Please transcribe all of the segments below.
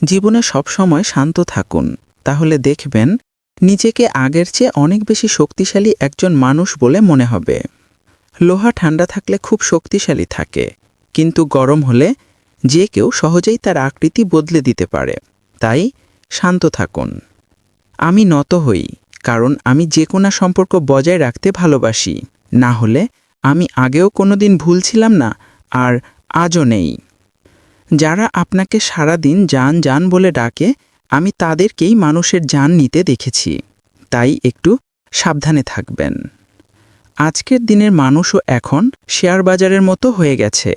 জীবনে সবসময় শান্ত থাকুন, তাহলে দেখবেন নিজেকে আগের চেয়ে অনেক বেশি শক্তিশালী একজন মানুষ বলে মনে হবে। লোহা ঠান্ডা থাকলে খুব শক্তিশালী থাকে, কিন্তু গরম হলে যে কেউ সহজেই তার আকৃতি বদলে দিতে পারে। তাই শান্ত থাকুন। আমি নত হই, কারণ আমি যে কোনো সম্পর্ক বজায় রাখতে ভালোবাসি। না হলে আমি আগেও কোনোদিন ভুল ছিলাম না, আর আজও নেই। যারা আপনাকে সারাদিন জান জান বলে ডাকে, আমি তাদেরকেই মানুষের জান নিতে দেখেছি। তাই একটু সাবধানে থাকবেন। আজকের দিনের মানুষও এখন শেয়ার বাজারের মতো হয়ে গেছে।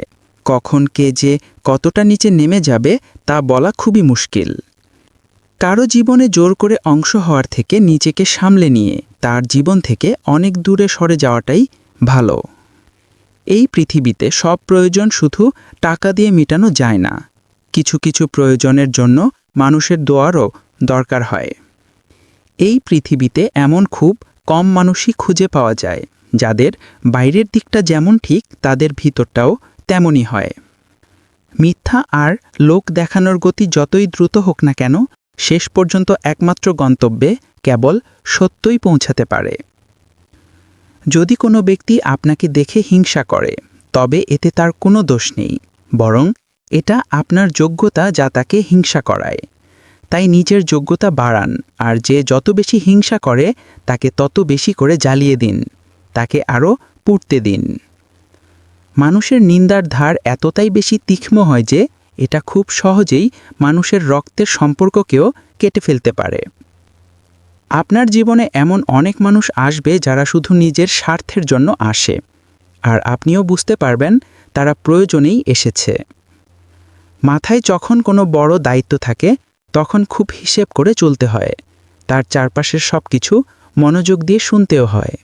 কখন কে যে কতটা নিচে নেমে যাবে তা বলা খুবই মুশকিল। কারো জীবনে জোর করে অংশ হওয়ার থেকে নিজেকে সামলে নিয়ে তার জীবন থেকে অনেক দূরে সরে যাওয়াটাই ভালো। এই পৃথিবীতে সব প্রয়োজন শুধু টাকা দিয়ে মেটানো যায় না। কিছু কিছু প্রয়োজনের জন্য মানুষের দোয়ারও দরকার হয়। এই পৃথিবীতে এমন খুব কম মানুষই খুঁজে পাওয়া যায় যাদের বাইরের দিকটা যেমন ঠিক তাদের ভিতরটাও তেমনই হয়। মিথ্যা আর লোক দেখানোর গতি যতই দ্রুত হোক না কেন, শেষ পর্যন্ত একমাত্র গন্তব্যে কেবল সত্যই পৌঁছাতে পারে। যদি কোনো ব্যক্তি আপনাকে দেখে হিংসা করে, তবে এতে তার কোনো দোষ নেই, বরং এটা আপনার যোগ্যতা যা তাকে হিংসা করায়। তাই নিজের যোগ্যতা বাড়ান, আর যে যত বেশি হিংসা করে তাকে তত বেশি করে জ্বালিয়ে দিন, তাকে আরও পুড়তে দিন। মানুষের নিন্দার ধার এতটাই বেশি তীক্ষ্ণ হয় যে এটা খুব সহজেই মানুষের রক্তের সম্পর্ককেও কেটে ফেলতে পারে। আপনার জীবনে এমন অনেক মানুষ আসবে যারা শুধু নিজের স্বার্থের জন্য আসে, আর আপনিও বুঝতে পারবেন তারা প্রয়োজনেই এসেছে। মাথায় যখন কোনো বড় দায়িত্ব থাকে, তখন খুব হিসেব করে চলতে হয়। তার চারপাশের সব কিছু মনোযোগ দিয়ে শুনতেও হয়।